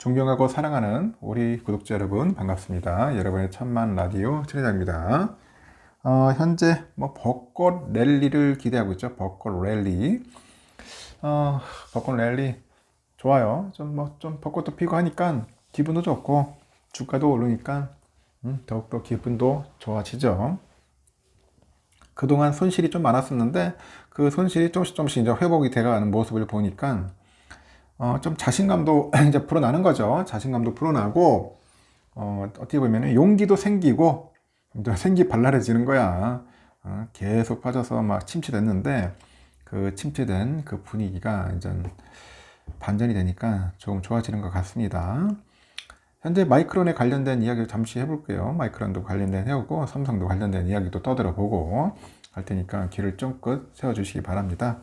존경하고 사랑하는 우리 구독자 여러분 반갑습니다. 여러분의 천만 라디오 최대장입니다. 현재 벚꽃 랠리를 기대하고 있죠. 벚꽃 랠리. 벚꽃 랠리 좋아요. 좀 벚꽃도 피고 하니까 기분도 좋고 주가도 오르니까 더욱더 기분도 좋아지죠. 그동안 손실이 좀 많았었는데 그 손실이 조금씩 이제 회복이 돼가는 모습을 보니까 좀 자신감도 이제 불어나는 거죠. 자신감도 불어나고, 어떻게 보면 용기도 생기고, 이제 생기 발랄해지는 거야. 계속 빠져서 막 침체됐는데, 그 침체된 그 분위기가 이제 반전이 되니까 조금 좋아지는 것 같습니다. 현재 마이크론에 관련된 이야기를 잠시 해볼게요. 마이크론도 관련된 해오고, 삼성도 관련된 이야기도 떠들어보고 할 테니까 귀를 쫑긋 세워주시기 바랍니다.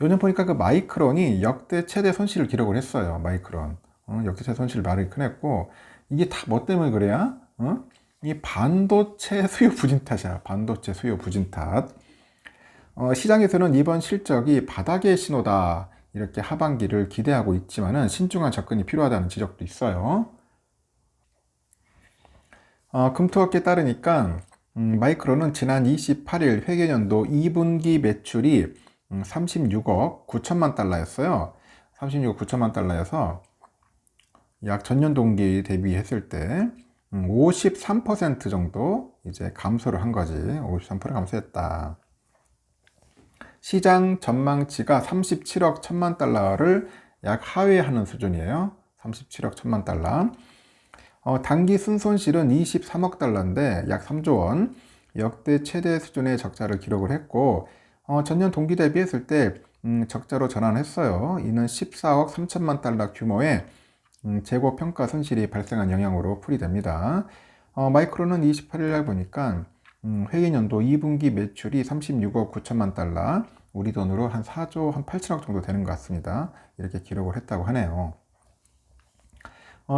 요즘 보니까 그 마이크론이 역대 최대 손실을 기록을 했어요. 마이크론. 역대 최대 손실을 많이 큰했고, 이게 다 뭐 때문에 그래야? 이 반도체 수요 부진 탓이야. 반도체 수요 부진 탓. 시장에서는 이번 실적이 바닥의 신호다. 이렇게 하반기를 기대하고 있지만은 신중한 접근이 필요하다는 지적도 있어요. 금토업계에 따르니까 마이크론은 지난 28일 회계연도 2분기 매출이 36억 9천만 달러였어요. 36억 9천만 달러여서 약 전년 동기 대비했을 때 53% 정도 이제 감소를 한 거지. 53% 감소했다. 시장 전망치가 37억 1천만 달러를 약 하회하는 수준이에요. 37억 1천만 달러. 단기 순손실은 23억 달러인데 약 3조 원. 역대 최대 수준의 적자를 기록을 했고, 전년 동기 대비했을 때 적자로 전환했어요. 이는 14억 3천만 달러 규모의 재고 평가 손실이 발생한 영향으로 풀이됩니다. 마이크론은 28일 날 보니까 회계연도 2분기 매출이 36억 9천만 달러, 우리 돈으로 한 4조 한 8천억 정도 되는 것 같습니다. 이렇게 기록을 했다고 하네요.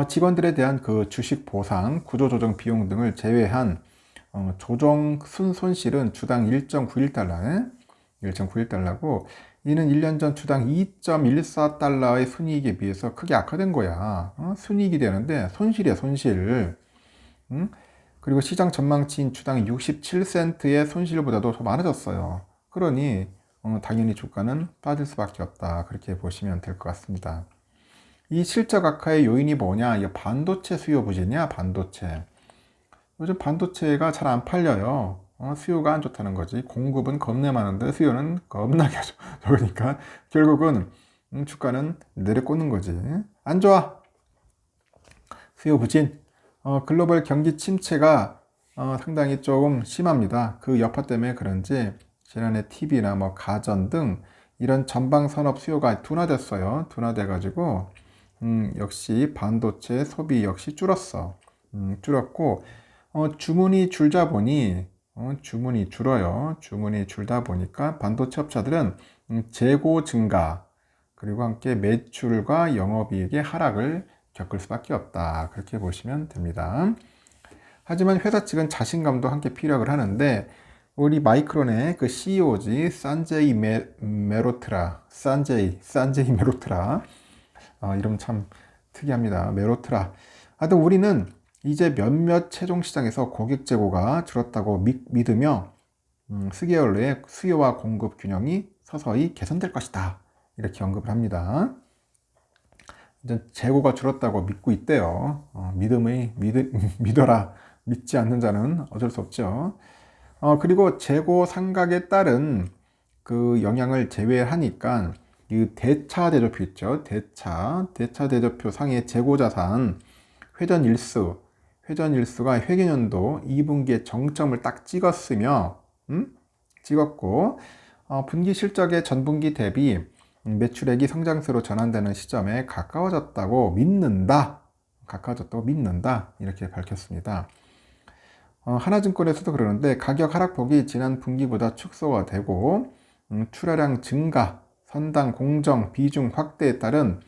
직원들에 대한 그 주식 보상, 구조조정 비용 등을 제외한 조정 순손실은 주당 1.91달러네. 1.91달러고, 이는 1년 전 주당 2.14달러의 순이익에 비해서 크게 악화된 거야. 순이익이 되는데 손실이야, 손실. 그리고 시장 전망치인 주당 67센트의 손실보다도 더 많아졌어요. 그러니 당연히 주가는 빠질 수밖에 없다. 그렇게 보시면 될 것 같습니다. 이 실적 악화의 요인이 뭐냐? 이 반도체 수요 부진이야, 반도체. 요즘 반도체가 잘 안 팔려요. 수요가 안 좋다는 거지. 공급은 겁내 많은데 수요는 겁나게 적으니까 결국은 주가는 내려꽂는 거지. 안 좋아. 수요 부진. 글로벌 경기 침체가 상당히 조금 심합니다. 그 여파 때문에 그런지 지난해 TV나 뭐 가전 등 이런 전방 산업 수요가 둔화됐어요. 둔화돼가지고 역시 반도체 소비 역시 줄었어. 줄었고, 주문이 줄다 보니, 주문이 줄어요. 주문이 줄다 보니까 반도체 업체들은 재고 증가, 그리고 함께 매출과 영업이익의 하락을 겪을 수밖에 없다. 그렇게 보시면 됩니다. 하지만 회사 측은 자신감도 함께 피력을 하는데, 우리 마이크론의 그 CEO지, 산제이 메로트라, 산제이 메로트라, 이름 참 특이합니다. 메로트라. 하여튼 우리는 이제 몇몇 최종 시장에서 고객 재고가 줄었다고 믿으며 4개월 내에 수요와 공급 균형이 서서히 개선될 것이다. 이렇게 언급을 합니다. 이제 재고가 줄었다고 믿고 있대요. 믿어라. 믿지 않는 자는 어쩔 수 없죠. 그리고 재고 상각에 따른 그 영향을 제외하니까 이 대차 대조표 있죠. 대차 대조표 상의 재고자산 회전일수가 회계연도 2분기에 정점을 딱 찍었으며, 찍었고, 분기 실적의 전분기 대비 매출액이 성장세로 전환되는 시점에 가까워졌다고 믿는다. 이렇게 밝혔습니다. 하나증권에서도 그러는데 가격 하락폭이 지난 분기보다 축소가 되고, 출하량 증가, 선당 공정 비중 확대에 따른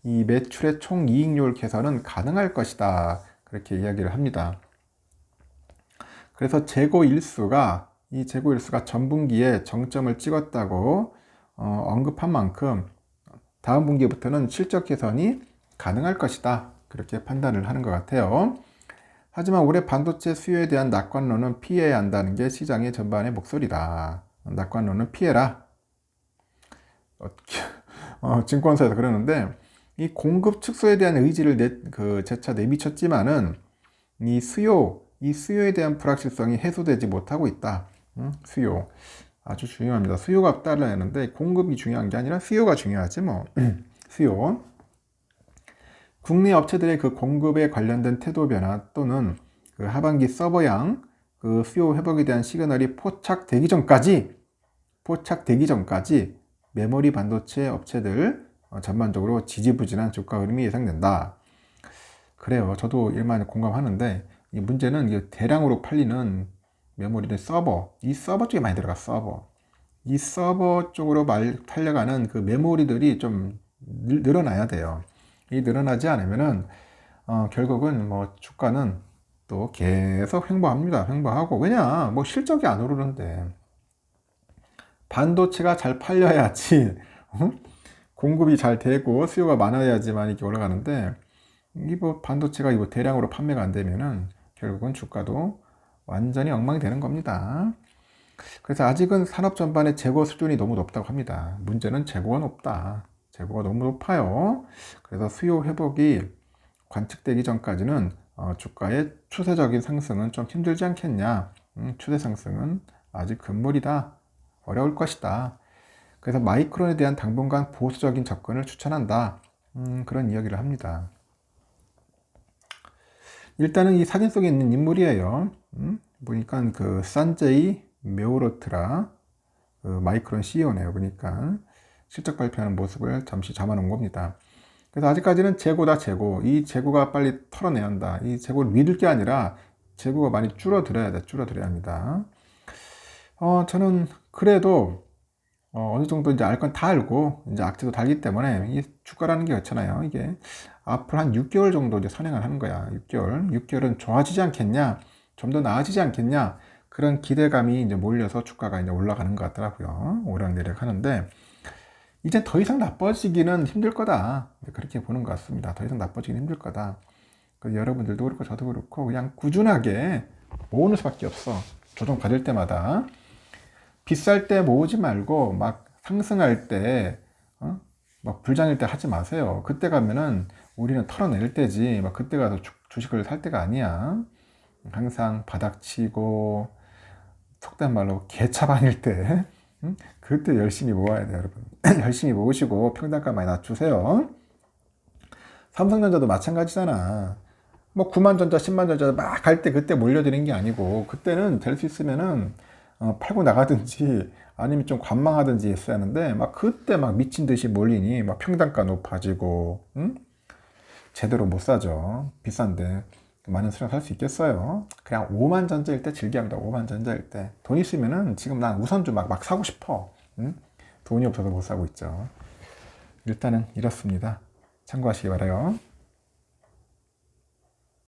이 매출의 총 이익률 개선은 가능할 것이다. 그렇게 이야기를 합니다. 그래서 재고 일수가 전분기에 정점을 찍었다고 언급한 만큼 다음 분기부터는 실적 개선이 가능할 것이다. 그렇게 판단을 하는 것 같아요. 하지만 올해 반도체 수요에 대한 낙관론은 피해야 한다는 게 시장의 전반의 목소리다. 낙관론은 피해라. 증권사에서 그러는데 이 공급 축소에 대한 의지를 재차 내비쳤지만은 이 수요에 대한 불확실성이 해소되지 못하고 있다. 수요 아주 중요합니다. 수요가 따라야 하는데 공급이 중요한 게 아니라 수요가 중요하지 뭐. 수요. 국내 업체들의 그 공급에 관련된 태도 변화 또는 그 하반기 서버양 그 수요 회복에 대한 시그널이 포착되기 전까지 메모리 반도체 업체들 전반적으로 지지부진한 주가 흐름이 예상된다. 그래요. 저도 일반 공감하는데 이 문제는 이 대량으로 팔리는 메모리는 이 서버 쪽에 많이 들어가. 이 서버 쪽으로 팔려가는 그 메모리들이 좀 늘어나야 돼요. 이 늘어나지 않으면은 결국은 뭐 주가는 또 계속 횡보합니다. 횡보하고 왜냐 뭐 실적이 안 오르는데 반도체가 잘 팔려야지 공급이 잘 되고 수요가 많아야지만 이렇게 올라가는데 이 뭐 반도체가 이거 대량으로 판매가 안 되면은 결국은 주가도 완전히 엉망이 되는 겁니다. 그래서 아직은 산업 전반의 재고 수준이 너무 높다고 합니다. 문제는 재고가 높다. 재고가 너무 높아요. 그래서 수요 회복이 관측되기 전까지는 주가의 추세적인 상승은 좀 힘들지 않겠냐. 추세 상승은 아직 금물이다. 어려울 것이다. 그래서 마이크론에 대한 당분간 보수적인 접근을 추천한다. 그런 이야기를 합니다. 일단은 이 사진 속에 있는 인물이에요. 보니까 그 산제이 메오로트라 그 마이크론 CEO네요. 보니까 실적 발표하는 모습을 잠시 잡아놓은 겁니다. 그래서 아직까지는 재고다, 재고. 이 재고가 빨리 털어내야 한다. 이 재고를 믿을 게 아니라 재고가 많이 줄어들어야 합니다. 저는 그래도 어느 정도 이제 알 건 다 알고 이제 악재도 달기 때문에 이 주가라는 게 그렇잖아요. 이게 앞으로 한 6개월 정도 이제 선행을 하는 거야. 6개월은 좋아지지 않겠냐, 좀 더 나아지지 않겠냐 그런 기대감이 이제 몰려서 주가가 이제 올라가는 것 같더라고요. 오락내락 하는데 이제 더 이상 나빠지기는 힘들 거다. 그렇게 보는 것 같습니다. 더 이상 나빠지기는 힘들 거다. 그래서 여러분들도 그렇고 저도 그렇고 그냥 꾸준하게 모으는 수밖에 없어. 조정 받을 때마다. 비쌀 때 모으지 말고 막 상승할 때, 막 불장일 때 하지 마세요. 그때 가면은 우리는 털어낼 때지, 막 그때 가서 주식을 살 때가 아니야. 항상 바닥치고, 속된 말로 개차반일 때, 그때 열심히 모아야 돼요, 여러분. 열심히 모으시고 평단가 많이 낮추세요. 삼성전자도 마찬가지잖아. 뭐 9만전자, 10만전자 막 갈 때 그때 몰려드는 게 아니고 그때는 될 수 있으면은 팔고 나가든지 아니면 좀 관망하든지 했어야 하는데 막 그때 막 미친 듯이 몰리니 막 평단가 높아지고 제대로 못 사죠. 비싼데 많은 수량 살 수 있겠어요. 그냥 5만 전자일 때 즐겨합니다. 5만 전자일 때 돈 있으면은 지금 난 우선주 막 사고 싶어. 돈이 없어서 못 사고 있죠. 일단은 이렇습니다. 참고하시기 바라요.